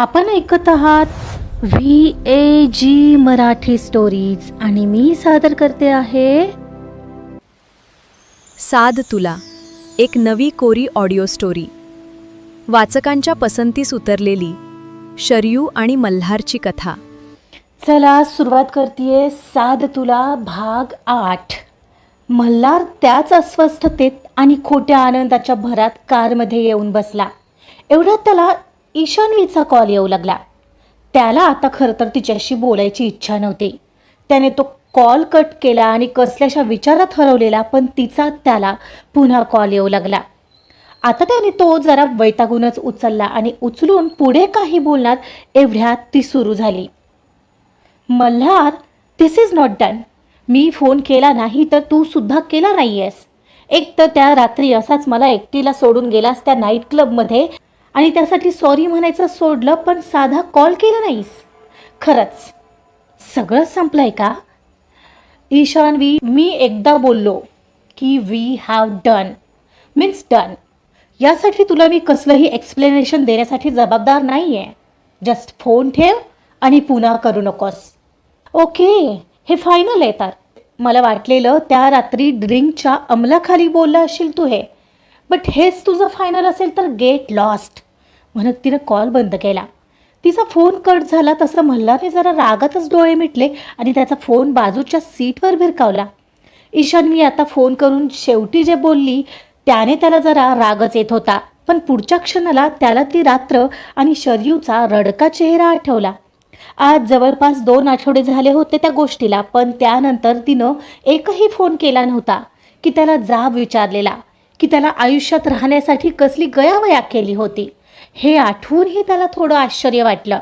आपण ऐकत आहात VAG मराठी स्टोरीज आणि मी सादर करते आहे साद तुला, एक नवी कोरी ऑडिओ स्टोरी. वाचकांच्या पसंतीस उतरलेली शरयू आणि मल्हारची कथा. चला सुरुवात करतेय. साद तुला भाग 8. मल्हार त्याच अस्वस्थतेत आणि खोट्या आनंदाच्या भरात कारमध्ये येऊन बसला. एवढ्यात त्याला ईशान्वीचा कॉल येऊ लागला. त्याला आता खरं तर तिच्याशी बोलायची इच्छा नव्हती. त्याने तो कॉल कट केला आणि कसल्याशा विचारात हरवलेला, पण तिचा त्याला पुन्हा कॉल येऊ लागला. आता त्याने तो जरा वैतागूनच उचलला आणि उचलून पुढे काही बोलणार एवढ्यात ती सुरू झाली. Malhar, this is not done. मी फोन केला नाही तर तू सुद्धा केला नाहीयेस. एक तर त्या रात्री असाच मला एकटीला सोडून गेलास त्या नाईट क्लबमध्ये आणि त्यासाठी सॉरी म्हणायचं सोडलं, पण साधा कॉल केला नाहीस. खरंच सगळं संपलंय का? ईशान्वी, मी एकदा बोललो की we have done means done. यासाठी तुला मी कसलंही एक्सप्लेनेशन देण्यासाठी जबाबदार नाही आहे. जस्ट फोन ठेव आणि पुन्हा करू नकोस. ओके, हे फायनल आहे. तर मला वाटलेलं त्या रात्री ड्रिंकच्या अंमलाखाली बोलला असशील तू हे, बट हेच तुझं फायनल असेल तर गेट लॉस्ट. म्हणत तिनं कॉल बंद केला. तिचा फोन कट झाला तसं मल्हारने जरा रागातच डोळे मिटले आणि त्याचा फोन बाजूच्या सीटवर भिरकावला. ईशान्वी आता फोन करून शेवटी जे बोलली त्याने त्याला जरा रागच येत होता, पण पुढच्या क्षणाला त्याला ती रात्र आणि शरयूचा रडका चेहरा आठवला. आज जवळपास 2 आठवडे झाले होते त्या गोष्टीला, पण त्यानंतर तिनं एकही फोन केला नव्हता, की त्याला जाब विचारलेला, की त्याला आयुष्यात राहण्यासाठी कसली गयावया केली होती. हे आठवूनही त्याला थोडं आश्चर्य वाटलं.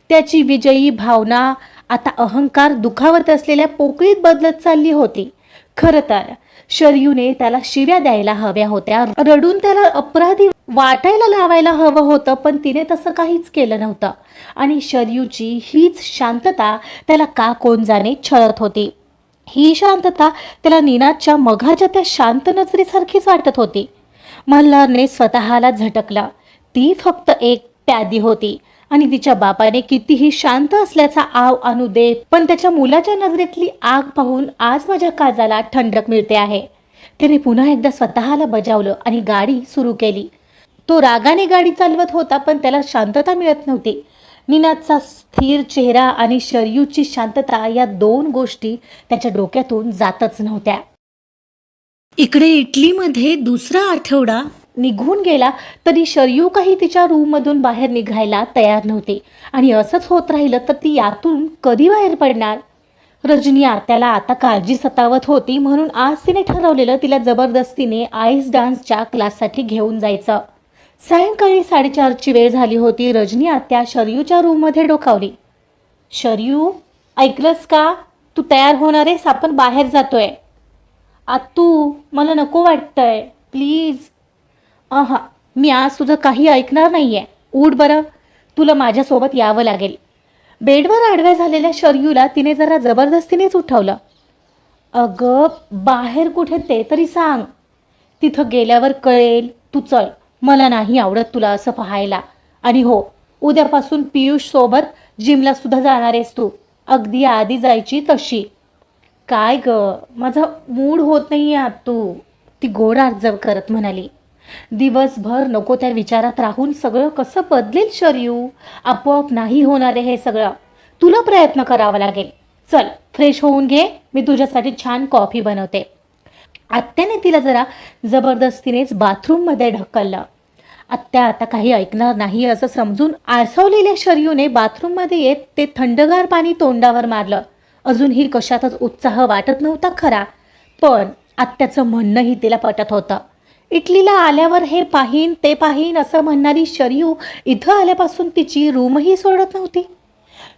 त्याची विजयी भावना आता अहंकार दुखावत असलेल्या पोकळीत बदलत चालली होती. खरं तर शरयूने त्याला शिव्या द्यायला हव्या होत्या, रडून त्याला अपराधी वाटायला लावायला हवं होतं, पण तिने तसं काहीच केलं नव्हतं. आणि शरयूची हीच शांतता त्याला का कोण जाणे छळत होती. ही शांतता त्याला नीनाच्या मघाच्या त्या शांत नजरेसारखीच वाटत होती. मल्हारने स्वतःला झटकलं. ती फक्त एक प्यादी होती आणि तिच्या बापाने कितीही शांत असल्याचा आव आणू दे, पण त्याच्या मुलाच्या नजरेतली आग पाहून आज माझ्या काजाला ठणक मिळते आहे. त्याने पुन्हा एकदा स्वतःला बजावलं आणि गाडी सुरू केली. तो रागाने गाडी चालवत होता, पण त्याला शांतता मिळत नव्हती. नीनाचा स्थिर चेहरा आणि शरयूची शांतता या 2 गोष्टी त्याच्या डोक्यातून जातच नव्हत्या. इकडे इटलीमध्ये दुसरा आठवडा निघून गेला तरी शरयू काही तिच्या रूममधून बाहेर निघायला तयार नव्हती आणि असंच होत राहिलं तर ती यातून कधी बाहेर पडणार. रजनी आत्याला आता काळजी सतावत होती, म्हणून आज तिने ठरवलेलं तिला जबरदस्तीने आईस डान्सच्या क्लाससाठी घेऊन जायचं. सायंकाळी 4:30ची वेळ झाली होती. रजनी आत्या शरयूच्या रूममध्ये डोकावली. शरयू, ऐकलंस का? तू तयार होणार आहेस? आपण बाहेर जातोय. आत्तू, मला नको वाटतंय, प्लीज. मी आज तुझं काही ऐकणार नाहीये. उठ बरं, तुला माझ्यासोबत यावं लागेल. बेडवर आडव्या झालेल्या शरयूला तिने जरा जबरदस्तीनेच उठवलं. अगं, बाहेर कुठे ते तरी सांग. तिथं गेल्यावर कळेल. तू चल, मला नाही आवडत तुला असं पाहायला. आणि हो, उद्यापासून पियुष सोबत जिमला सुद्धा जाणार आहेस तू, अगदी आधी जायची तशी. काय ग, माझा मूड होत नाहीये आत्तू, ती गोड अर्जव करत म्हणाली. दिवसभर नको त्या विचारात राहून सगळं कसं बदलेल शरयू? आपोआप नाही होणार आहे हे सगळं. तुला प्रयत्न करावा लागेल. चल, फ्रेश होऊन घे, मी तुझ्यासाठी छान कॉफी बनवते. आत्याने तिला जरा जबरदस्तीनेच बाथरूममध्ये ढकललं. आत्या आता काही ऐकणार नाही असं समजून आळसावलेल्या शरयूने बाथरूममध्ये येत ते थंडगार पाणी तोंडावर मारलं. अजूनही कशातच उत्साह वाटत नव्हता खरा, पण आत्याचं म्हणणंही तिला पटत होतं. इटलीला आल्यावर हे पाहीन ते पाहीन असं म्हणणारी शरयू इथं आल्यापासून तिची रूमही सोडत नव्हती.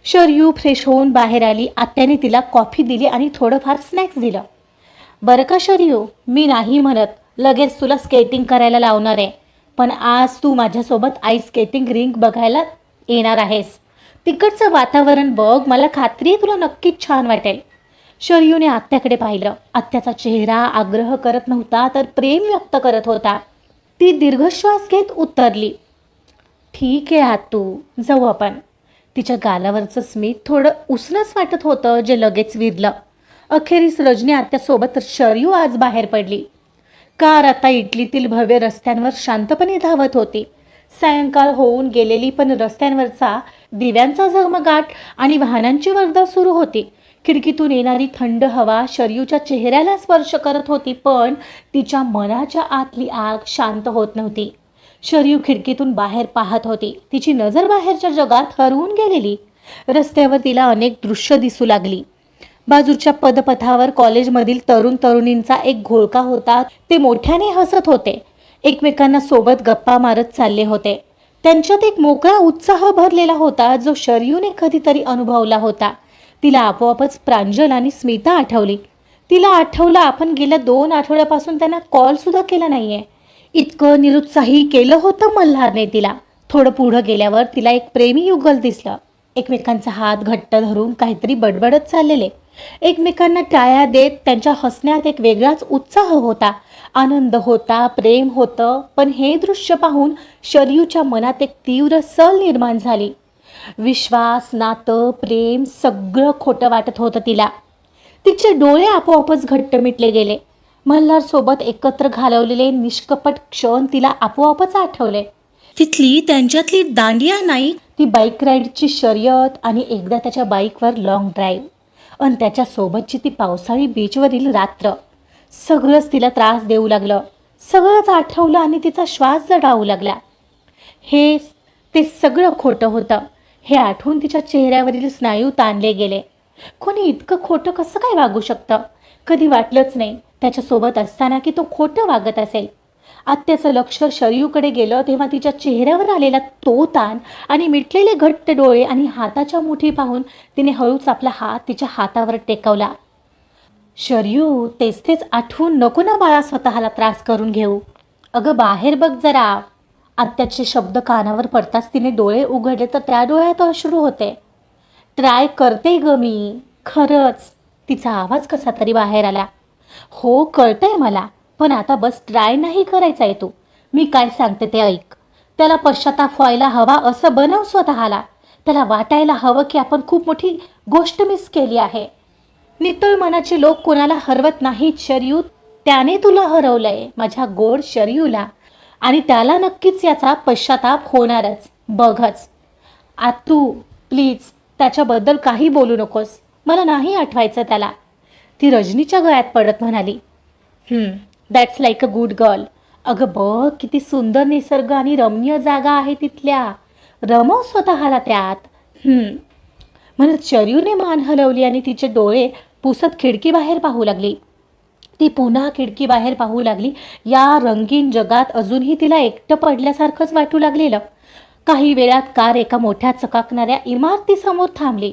शरयू फ्रेश होऊन बाहेर आली. आत्याने तिला कॉफी दिली आणि थोडंफार स्नॅक्स दिलं. बरं का शरयू, मी नाही म्हणत, लगेच तुला स्केटिंग करायला लावणार आहे, पण आज तू माझ्यासोबत आईस स्केटिंग रिंक बघायला येणार आहेस. तिकडचं वातावरण बघ, मला खात्री आहे तुला नक्कीच छान वाटेल. शरयूने आत्याकडे पाहिलं. आत्याचा चेहरा आग्रह करत नव्हता तर प्रेम व्यक्त करत होता. ती दीर्घश्वास घेत उत्तरली, ठीक आहे आतू, जाऊ आपण. तिच्या गालावरचं स्मित थोडं उसनंच वाटत होतं, जे लगेच विरलं. अखेरीस रजनी आत्यासोबत शरयू आज बाहेर पडली. कार आता इटलीतील भव्य रस्त्यांवर शांतपणे धावत होती. सायंकाळ होऊन गेलेली, पण रस्त्यांवरचा दिव्यांचा झगमगाट आणि वाहनांची वर्दळ सुरू होती. खिडकीतून येणारी थंड हवा शरयूच्या चेहऱ्याला स्पर्श करत होती, पण तिच्या मनाच्या आतली आग शांत होत नव्हती. शरयू खिडकीतून बाहेर पाहत होती. तिची नजर बाहेरच्या जगात हरवून गेलेली. रस्त्यावर तिला अनेक दृश्य दिसू लागली. बाजूच्या पदपथावर कॉलेजमधील तरुण तरुणींचा एक घोळका होता. ते मोठ्याने हसत होते, एकमेकांना सोबत गप्पा मारत चालले होते. त्यांच्यात एक मोकळा उत्साह भरलेला होता, जो शरयूने कधीतरी अनुभवला होता. तिला आपोआपच प्रांजल आणि स्मिता आठवली. तिला आठवलं, आपण गेल्या 2 आठवड्यापासून त्यांना कॉल सुद्धा केला नाहीये. इतकं निरुत्साही केलं होतं मल्हारने तिला. थोडं पुढं गेल्यावर तिला एक प्रेमी युगल दिसलं. एकमेकांचा हात घट्ट धरून काहीतरी बडबडत चाललेले. एकमेकांना टाळ्या देत त्यांच्या हसण्यात एक वेगळाच उत्साह होता, आनंद होता, प्रेम होतं. पण हे दृश्य पाहून शरयूच्या मनात एक तीव्र सल निर्माण झाली. विश्वास, नातं, प्रेम सगळं खोटं वाटत होतं तिला. तिचे डोळे आपोआपच घट्ट मिटले गेले. मल्हार सोबत एकत्र घालवलेले निष्कपट क्षण तिला आपोआपच आठवले. तिथली त्यांच्यातली दांडिया नाही, ती बाईक राईडची शर्यत आणि एकदा त्याच्या बाईकवर लॉंग ड्राईव्ह आणि त्याच्यासोबतची ती पावसाळी बीचवरील रात्र. सगळंच तिला त्रास देऊ लागलं. सगळंच आठवलं आणि तिचा श्वास जडावू लागला. ते सगळं खोटं होतं हे आठवून तिच्या चेहऱ्यावरील स्नायू ताणले गेले. कोणी इतकं खोटं कसं काय वागू शकतं? कधी वाटलंच नाही त्याच्यासोबत असताना की तो खोटं वागत असेल. आत्याचं लक्ष शरयूकडे गेलं तेव्हा तिच्या चेहऱ्यावर आलेला तो ताण आणि मिटलेले घट्ट डोळे आणि हाताच्या मुठी पाहून तिने हळूच आपला हात तिच्या हातावर टेकवला. शरयू, तेच आठवून नको ना बाळा स्वतःला त्रास करून घेऊ. अगं बाहेर बघ जरा. आत्याचे शब्द कानावर पडताच तिने डोळे उघडले तर त्या डोळ्यात अश्रू होते. ट्राय करते ग मी, खरंच. तिचा आवाज कसा तरी बाहेर आला. हो कळतंय मला, पण आता बस ट्राय नाही करायचा आहे तू. मी काय सांगते ते ऐक. त्याला पश्चाताप व्हायला हवा असं बनव स्वतःला. त्याला वाटायला हवं की आपण खूप मोठी गोष्ट मिस केली आहे. नितळ मनाचे लोक कोणाला हरवत नाहीत शरयू. त्याने तुला हरवलंय, माझ्या गोड शरयूला, आणि त्याला नक्कीच याचा पश्चाताप होणारच. बघच. आतू प्लीज त्याच्याबद्दल काही बोलू नकोस. मला नाही आठवायचं त्याला. ती रजनीच्या गळ्यात पडत म्हणाली. That's like a good girl. अगं बघ किती सुंदर निसर्ग आणि रम्य जागा आहे तिथल्या. रमव स्वतःला त्यात. म्हणत शरयूने मान हलवली आणि तिचे डोळे पुसत खिडकी बाहेर पाहू लागली. ती पुन्हा खिडकी बाहेर पाहू लागली. या रंगीन जगात अजूनही तिला एकटं पडल्यासारखंच वाटू लागलेलं. काही वेळात कार एका मोठ्या चकाकणाऱ्या इमारतीसमोर थांबली.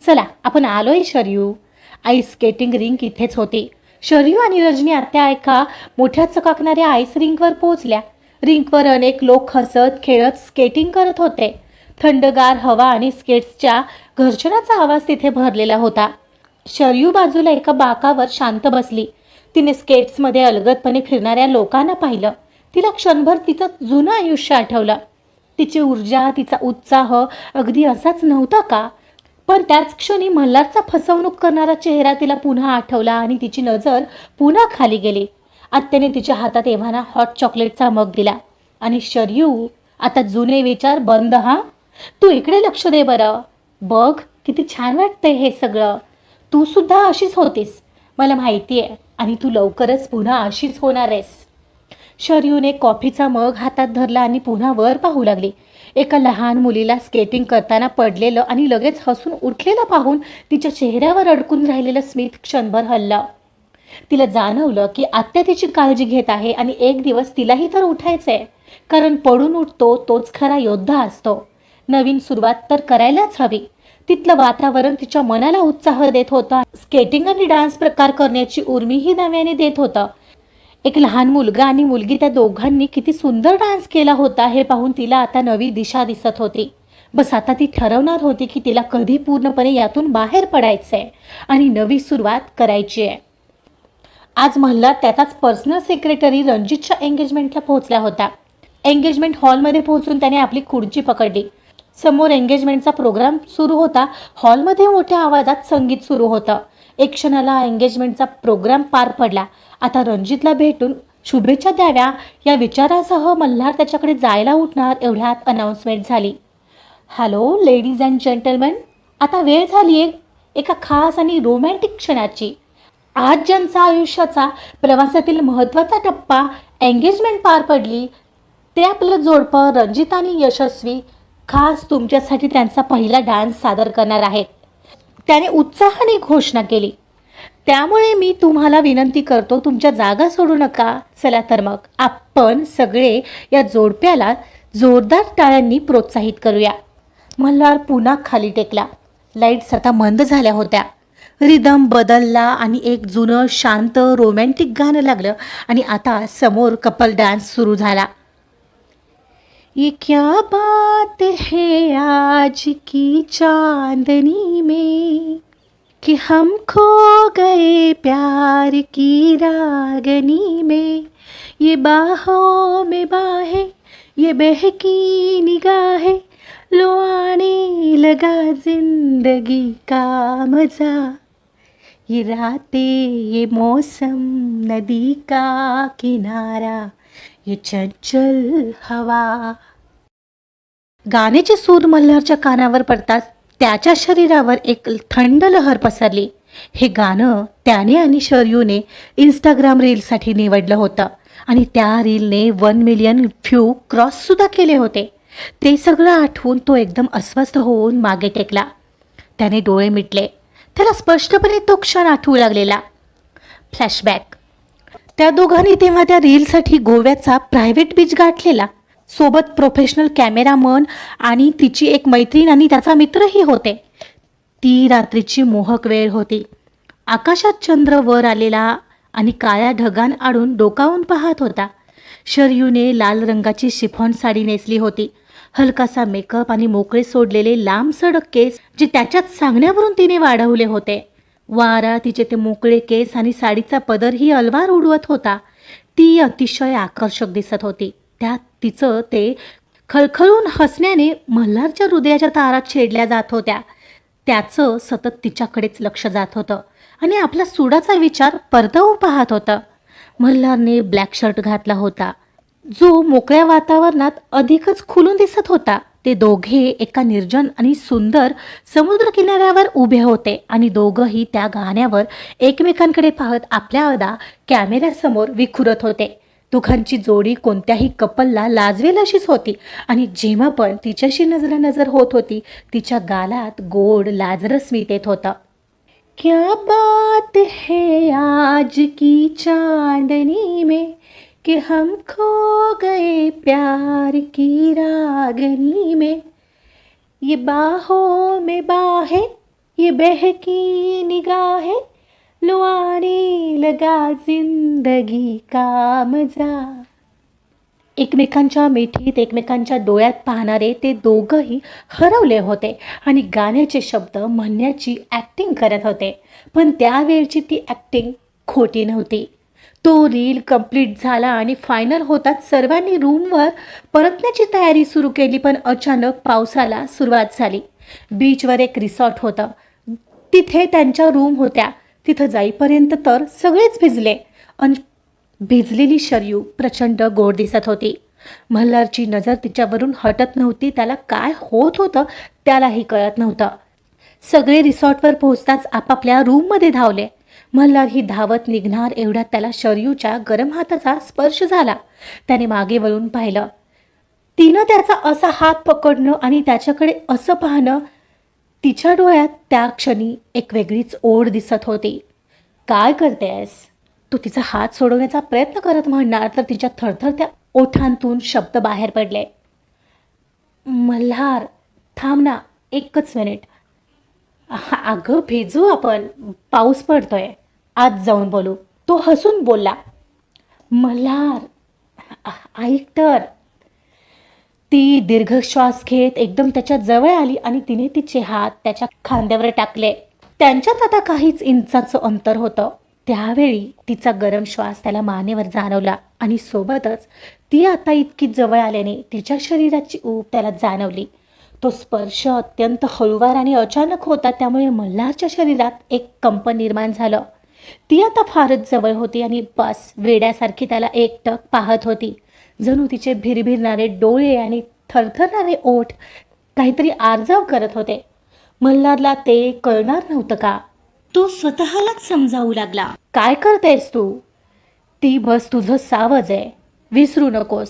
चला आपण आलोय शरयू. आईस स्केटिंग रिंक इथेच होती. शरयू आणि रजनी आत्या एका मोठ्या चकाकणाऱ्या आईस रिंकवर पोहोचल्या. रिंकवर अनेक लोक हसत खेळत स्केटिंग करत होते. थंडगार हवा आणि स्केट्सच्या घर्षणाचा आवाज तिथे भरलेला होता. शरयू बाजूला एका बाकावर शांत बसली. तिने स्केट्समध्ये अलगदपणे फिरणाऱ्या लोकांना पाहिलं. तिला क्षणभर तिचं जुनं आयुष्य आठवलं. तिची ऊर्जा, तिचा उत्साह अगदी असाच नव्हता का? पण त्याच क्षणी मल्हारचा फसवणूक करणारा चेहरा तिला पुन्हा आठवला आणि तिची नजर पुन्हा खाली गेली. आत्याने तिच्या हातात एव्हाना हॉट चॉकलेटचा मग दिला. आणि शरयू, आता जुने विचार बंद. तू इकडे लक्ष दे बरं. बघ किती छान वाटतंय हे सगळं. तू सुद्धा अशीच होतीस, मला माहिती आहे, आणि तू लवकरच पुन्हा अशीच होणार आहेस. शरयूने कॉफीचा मग हातात धरला आणि पुन्हा वर पाहू लागली. एका लहान मुलीला स्केटिंग करताना पडलेलं आणि लगेच हसून उठलेलं पाहून तिच्या चेहऱ्यावर अडकून राहिलेलं स्मित क्षणभर हललं. तिला जाणवलं की आत्या तिची काळजी घेत आहे आणि एक दिवस तिलाही तर उठायचंय. कारण पडून उठतो तोच खरा योद्धा असतो. नवीन सुरुवात तर करायलाच हवी. तिथलं वातावरण तिच्या मनाला उत्साह देत होतं. स्केटिंग आणि डान्स प्रकार करण्याची उर्मीही नव्याने देत होतं. एक लहान मुलगा आणि मुलगी, त्या दोघांनी किती सुंदर डान्स केला होता हे पाहून तिला आता नवी दिशा दिसत होती. बस आता ती ठरवणार होती की तिला कधी पूर्णपणे यातून बाहेर पडायचंय आणि नवी सुरुवात करायची आहे. आज मल्हार त्याचाच पर्सनल सेक्रेटरी रणजितच्या एंगेजमेंटला पोहोचला होता. एंगेजमेंट हॉलमध्ये पोहोचून त्याने आपली खुर्ची पकडली. समोर एंगेजमेंटचा प्रोग्राम सुरू होता. हॉलमध्ये मोठ्या आवाजात संगीत सुरू होतं. एक क्षणाला एंगेजमेंटचा प्रोग्राम पार पडला. आता रणजितला भेटून शुभेच्छा द्याव्या या विचारासह मल्हार त्याच्याकडे जायला उठणार एवढ्यात अनाऊन्समेंट झाली. हॅलो लेडीज अँड जेंटलमॅन, आता वेळ झाली आहे एका खास आणि रोमॅन्टिक क्षणाची. आज ज्यांचा आयुष्याचा प्रवासातील महत्त्वाचा टप्पा एंगेजमेंट पार पडली ते आपलं जोडपं रणजित आणि यशस्वी खास तुमच्यासाठी त्यांचा पहिला डान्स सादर करणार आहेत. त्याने उत्साहाने घोषणा केली. त्यामुळे मी तुम्हाला विनंती करतो, तुमच्या जागा सोडू नका. चला तर मग आपण सगळे या जोडप्याला जोरदार टाळ्यांनी प्रोत्साहित करूया. मल्हार पुन्हा खाली टेकला. लाईट्स आता मंद झाल्या होत्या. रिदम बदलला आणि एक जुनं शांत रोमॅन्टिक गाणं लागलं आणि आता समोर कपल डान्स सुरू झाला. ये क्या बात है आज की चांदनी में कि हम खो गए प्यार की रागनी में. ये बाहों में बाहें, ये बहकी निगाहें, लो आने लगा जिंदगी का मजा. ये रातें, ये मौसम, नदी का किनारा, ये चंचल हवा. गाण्याचे सूर मल्हारच्या कानावर पडताच त्याच्या शरीरावर एक थंड लहर पसरली. हे गाणं त्याने आणि शरयूने इंस्टाग्राम रीलसाठी निवडलं होतं आणि त्या रीलने 1 मिलियन व्ह्यू क्रॉससुद्धा केले होते. ते सगळं आठवून तो एकदम अस्वस्थ होऊन मागे टेकला. त्याने डोळे मिटले. त्याला स्पष्टपणे तो क्षण आठवू लागलेला. फ्लॅशबॅक. त्या दोघांनी तेव्हा त्या रीलसाठी गोव्याचा प्रायव्हेट बीच गाठलेला. सोबत प्रोफेशनल कॅमेरामन आणि तिची एक मैत्रीण आणि त्याचा मित्रही होते. ती रात्रीची मोहक वेळ होती. आकाशात चंद्र वर आलेला आणि काळ्या ढगांआडून डोकावून पाहत होता. शरयूने लाल रंगाची शिफॉन साडी नेसली होती. हलकासा मेकअप आणि मोकळे सोडलेले लांब सडक केस जे त्याच्याच सांगण्यावरून तिने वाढवले होते. वारा तिचे ते मोकळे केस आणि साडीचा पदरही अलवार उडवत होता. ती अतिशय आकर्षक दिसत होती. त्यात तिचं ते खळखळून हसण्याने मल्हारच्या हृदयाच्या तारा छेडल्या जात होत्या. त्याचं सतत तिच्याकडेच लक्ष जात होतं आणि आपला सुडाचा विचार परतवून पाहत होतं. मल्हारने ब्लॅक शर्ट घातला होता जो मोकळ्या वातावरणात अधिकच खुलून दिसत होता. ते दोघे एका निर्जन आणि सुंदर समुद्रकिनाऱ्यावर उभे होते आणि दोघंही त्या गाण्यावर एकमेकांकडे पाहत आपल्या अदा कॅमेऱ्यासमोर विखुरत होते. दोघांची जोडी कोणत्याही कपलला लाजवेल अशीच होती आणि जेव्हा पण तिच्याशी नजरानजर होत होती तिच्या गालात गोड लाजरं स्मित येत होतं. क्या बात है आज की चांदनी में कि हम खो गए प्यार की रागनी में. ये बाहों में बाहें, ये बहकी निगाहें, लो आने लगा जिंदगी का मजा. एकमेकांच्या मिठीत एकमेकांच्या डोळ्यात पाहणारे ते दोघंही हरवले होते आणि गाण्याचे शब्द म्हणण्याची ॲक्टिंग करत होते. पण त्यावेळची ती ॲक्टिंग खोटी नव्हती. तो रील कंप्लीट झाला आणि फायनल होताच सर्वांनी रूमवर परतण्याची तयारी सुरू केली. पण अचानक पावसाला सुरुवात झाली. बीचवर एक रिसॉर्ट होतं. तिथे त्यांच्या रूम होत्या. तिथं जाईपर्यंत तर सगळेच भिजले. भिजलेली शरयू प्रचंड गोड दिसत होती. मल्हारची नजर तिच्यावरून हटत नव्हती. त्याला काय होत होतं त्यालाही कळत नव्हतं. सगळे रिसॉर्टवर पोहोचताच आपापल्या रूममध्ये धावले. मल्हारही धावत निघणार एवढ्यात त्याला शरयूच्या गरम हाताचा स्पर्श झाला. त्याने मागे वळून पाहिलं. तिनं त्याचा असा हात पकडणं आणि त्याच्याकडे असं पाहणं, तिच्या डोळ्यात त्या क्षणी एक वेगळीच ओढ दिसत होती. काय करतेस? तो तिचा हात सोडवण्याचा प्रयत्न करत म्हणणार तर तिच्या थरथरत्या ओठांतून शब्द बाहेर पडले. मल्हार थांब ना, एकच मिनिट. अगं भेजू आपण, पाऊस पडतोय, आज जाऊन बोलू. तो हसून बोलला. मल्हार ऐक तर. ती दीर्घ श्वास घेत एकदम त्याच्या जवळ आली आणि तिने तिचे हात त्याच्या खांद्यावर टाकले. त्यांच्यात आता काहीच इंचाचं अंतर होतं. त्यावेळी तिचा गरम श्वास त्याला मानेवर जाणवला आणि सोबतच ती आता इतकी जवळ आल्याने तिच्या शरीराची ऊब त्याला जाणवली. तो स्पर्श अत्यंत हळूवार आणि अचानक होता, त्यामुळे मल्हारच्या शरीरात एक कंपन निर्माण झालं. ती आता फारच जवळ होती आणि बस वेड्यासारखी त्याला एकटक पाहत होती. जणू तिचे भिरभिरणारे डोळे आणि थरथरणारे ओठ काहीतरी आर्जव करत होते. मल्हारला ते कळणार नव्हतं का? तो स्वतःलाच समजावू लागला. काय करतेस तू? ती बस तुझं सावज आहे, विसरू नकोस.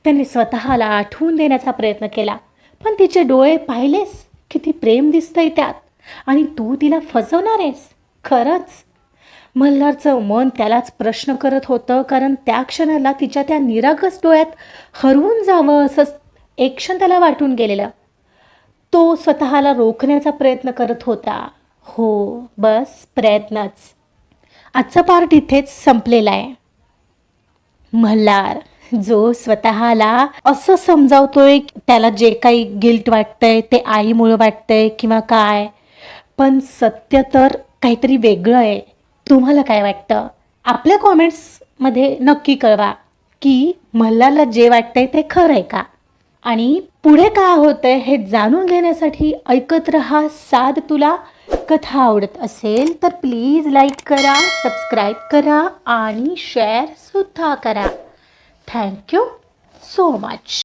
त्याने स्वतःला आठवून देण्याचा प्रयत्न केला, पण तिचे डोळे पाहिलेस, किती प्रेम दिसतंय त्यात. आणि तू तिला फसवणार आहेस खरंच? मल्हारचं मन त्यालाच प्रश्न करत होतं, कारण त्या क्षणाला तिच्या त्या निरागस डोळ्यात हरवून जावं असं एक क्षण त्याला वाटून गेलेलं. तो स्वतःला रोखण्याचा प्रयत्न करत होता. हो, बस प्रयत्नच. आजचा पार्ट इथेच संपलेला आहे. मल्हार जो स्वतःला असं समजावतोय, त्याला जे काही गिल्ट वाटतंय ते आईमुळे वाटतंय किंवा काय, पण सत्य तर काहीतरी वेगळं आहे. तुम्हाला काय वाटतं? आपल्या कॉमेंट्समध्ये नक्की कळवा की मल्हारला जे वाटतंय ते खरं आहे का, आणि पुढे काय होतंय हे जाणून घेण्यासाठी ऐकत रहा साद तुला. कथा आवडत असेल तर प्लीज लाईक करा, सबस्क्राईब करा आणि शेअर सुद्धा करा. Thank you so much.